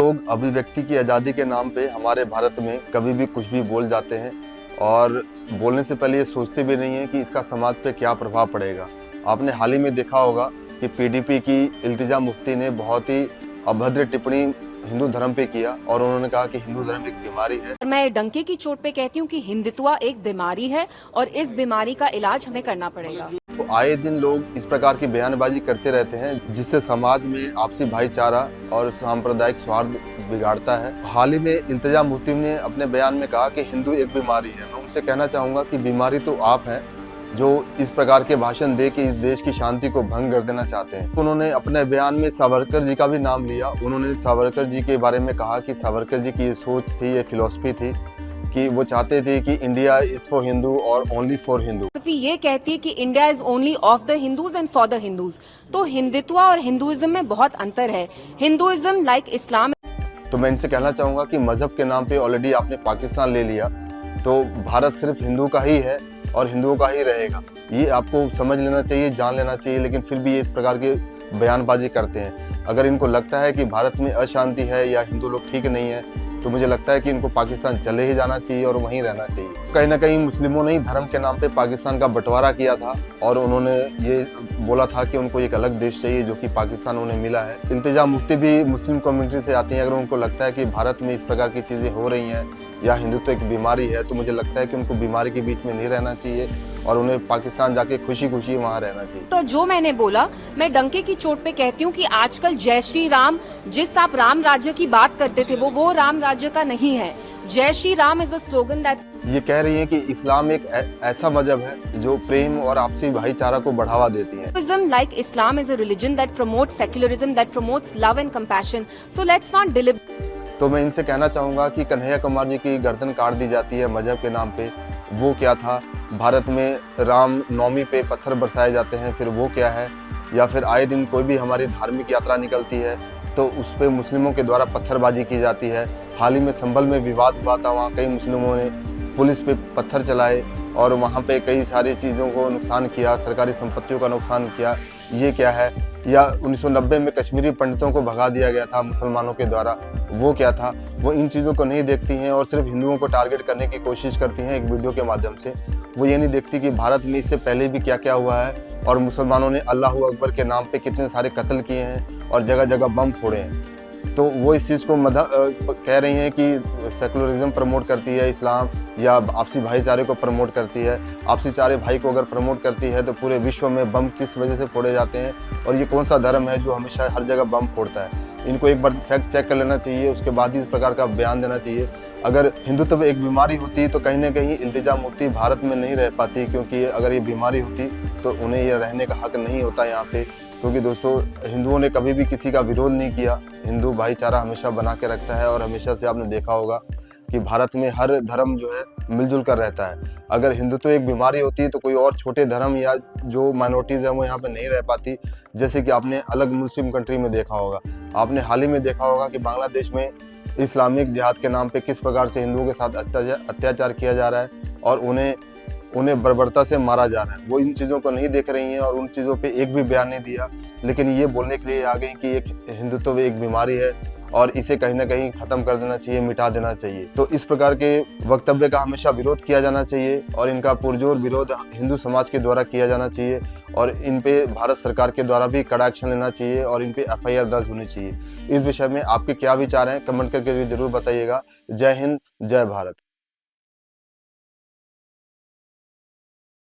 लोग अभिव्यक्ति की आज़ादी के नाम पे हमारे भारत में कभी भी कुछ भी बोल जाते हैं और बोलने से पहले ये सोचते भी नहीं हैं कि इसका समाज पे क्या प्रभाव पड़ेगा। आपने हाल ही में देखा होगा कि पीडीपी की इल्तिजा मुफ्ती ने बहुत ही अभद्र टिप्पणी हिंदू धर्म पे किया और उन्होंने कहा कि हिंदू धर्म एक बीमारी है। मैं डंके की चोट पे कहती हूँ कि हिंदुत्व एक बीमारी है और इस बीमारी का इलाज हमें करना पड़ेगा। तो आए दिन लोग इस प्रकार की बयानबाजी करते रहते हैं जिससे समाज में आपसी भाईचारा और सांप्रदायिक सौहार्द बिगाड़ता है। हाल ही में इल्तिजा मुफ्ती ने अपने बयान में कहा कि हिंदू एक बीमारी है। मैं उनसे कहना चाहूँगा कि बीमारी तो आप हैं जो इस प्रकार के भाषण दे के इस देश की शांति को भंग कर देना चाहते हैं। उन्होंने अपने बयान में सावरकर जी का भी नाम लिया। उन्होंने सावरकर जी के बारे में कहा कि सावरकर जी की ये सोच थी, ये फिलॉसफी थी कि वो चाहते थे कि इंडिया इज फॉर हिंदू और ओनली फॉर हिंदू। ये कहती है कि India is only of the Hindus and for the Hindus. तो हिंदुत्व और हिंदुइज्म में बहुत अंतर है। हिंदुइज्म लाइक इस्लाम। तो मैं इनसे कहना चाहूँगा कि मजहब के नाम पे ऑलरेडी आपने पाकिस्तान ले लिया, तो भारत सिर्फ हिंदू का ही है और हिंदुओं का ही रहेगा। ये आपको समझ लेना चाहिए, जान लेना चाहिए। लेकिन फिर भी ये इस प्रकार के बयानबाजी करते हैं। अगर इनको लगता है कि भारत में अशांति है या हिंदू लोग ठीक नहीं है, तो मुझे लगता है कि इनको पाकिस्तान चले ही जाना चाहिए और वहीं रहना चाहिए। कहीं ना कहीं मुस्लिमों ने ही धर्म के नाम पे पाकिस्तान का बंटवारा किया था और उन्होंने ये बोला था कि उनको एक अलग देश चाहिए जो कि पाकिस्तान उन्हें मिला है। इल्तिजा मुफ्ती भी मुस्लिम कम्युनिटी से आती हैं। अगर उनको लगता है कि भारत में इस प्रकार की चीज़ें हो रही हैं या हिंदुत्व एक बीमारी है, तो मुझे लगता है कि उनको बीमारी के बीच में नहीं रहना चाहिए और उन्हें पाकिस्तान जाके खुशी खुशी वहाँ रहना चाहिए। तो जो मैंने बोला, मैं डंके की चोट पे कहती हूँ कि आजकल जय श्री राम, जिस आप राम राज्य की बात करते थे, वो राम राज्य का नहीं है। जय Shri Ram is a slogan that. ये कह रही है कि इस्लाम एक ऐसा मजहब है जो प्रेम और आपसी भाईचारा को बढ़ावा देती है। Like Islam is a religion that promotes secularism, that promotes love and compassion. So let's not deliberate. तो मैं इनसे कहना चाहूँगा कि कन्हैया कुमार जी की गर्दन काट दी जाती है मजहब के नाम पे। वो क्या था? भारत में राम नवमी पे पत्थर बरसाए जाते हैं, फिर वो क्या है? या फिर आए दिन कोई भी हमारी धार्मिक यात्रा निकलती है तो उस पर मुस्लिमों के द्वारा पत्थरबाजी की जाती है। हाल ही में संभल में विवाद हुआ था, वहाँ कई मुस्लिमों ने पुलिस पे पत्थर चलाए और वहाँ पे कई सारी चीज़ों को नुकसान किया, सरकारी संपत्तियों का नुकसान किया। ये क्या है? या 1990 में कश्मीरी पंडितों को भगा दिया गया था मुसलमानों के द्वारा, वो क्या था? वो इन चीज़ों को नहीं देखती हैं और सिर्फ हिंदुओं को टारगेट करने की कोशिश करती हैं एक वीडियो के माध्यम से। वो ये नहीं देखती कि भारत में इससे पहले भी क्या क्या हुआ है और मुसलमानों ने अल्लाह अकबर के नाम पे कितने सारे कत्ल किए हैं और जगह जगह बम फोड़े हैं। तो वो इस चीज़ को कह रही हैं कि सेकुलरिज्म प्रमोट करती है इस्लाम या आपसी भाईचारे को प्रमोट करती है। आपसी चारे भाई को अगर प्रमोट करती है तो पूरे विश्व में बम किस वजह से फोड़े जाते हैं और ये कौन सा धर्म है जो हमेशा हर जगह बम फोड़ता है? इनको एक बार फैक्ट चेक कर लेना चाहिए, उसके बाद ही इस प्रकार का बयान देना चाहिए। अगर हिंदुत्व एक बीमारी होती तो कहीं ना कहीं इल्तिजा मुफ्ती भारत में नहीं रह पाती, क्योंकि अगर ये बीमारी होती तो उन्हें ये रहने का हक नहीं होता यहाँ पे। क्योंकि दोस्तों, हिंदुओं ने कभी भी किसी का विरोध नहीं किया। हिंदू भाईचारा हमेशा बना के रखता है और हमेशा से आपने देखा होगा कि भारत में हर धर्म जो है मिलजुल कर रहता है। अगर हिंदुत्व एक बीमारी होती तो कोई और छोटे धर्म या जो माइनॉरिटीज़ हैं वो यहाँ पे नहीं रह पाती। जैसे कि आपने अलग मुस्लिम कंट्री में देखा होगा, आपने हाल ही में देखा होगा कि बांग्लादेश में इस्लामिक जिहाद के नाम पे किस प्रकार से हिंदुओं के साथ अत्याचार किया जा रहा है और उन्हें बर्बरता से मारा जा रहा है। वो इन चीज़ों को नहीं देख रही हैं और उन चीज़ों पे एक भी बयान नहीं दिया, लेकिन ये बोलने के लिए आ गई कि एक हिंदुत्व एक बीमारी है और इसे कहीं ना कहीं ख़त्म कर देना चाहिए, मिटा देना चाहिए। तो इस प्रकार के वक्तव्य का हमेशा विरोध किया जाना चाहिए और इनका पुरजोर विरोध हिंदू समाज के द्वारा किया जाना चाहिए और इन पे भारत सरकार के द्वारा भी कड़ा एक्शन लेना चाहिए और इन पे FIR दर्ज होनी चाहिए। इस विषय में आपके क्या विचार हैं, कमेंट करके ज़रूर बताइएगा। जय हिंद, जय भारत।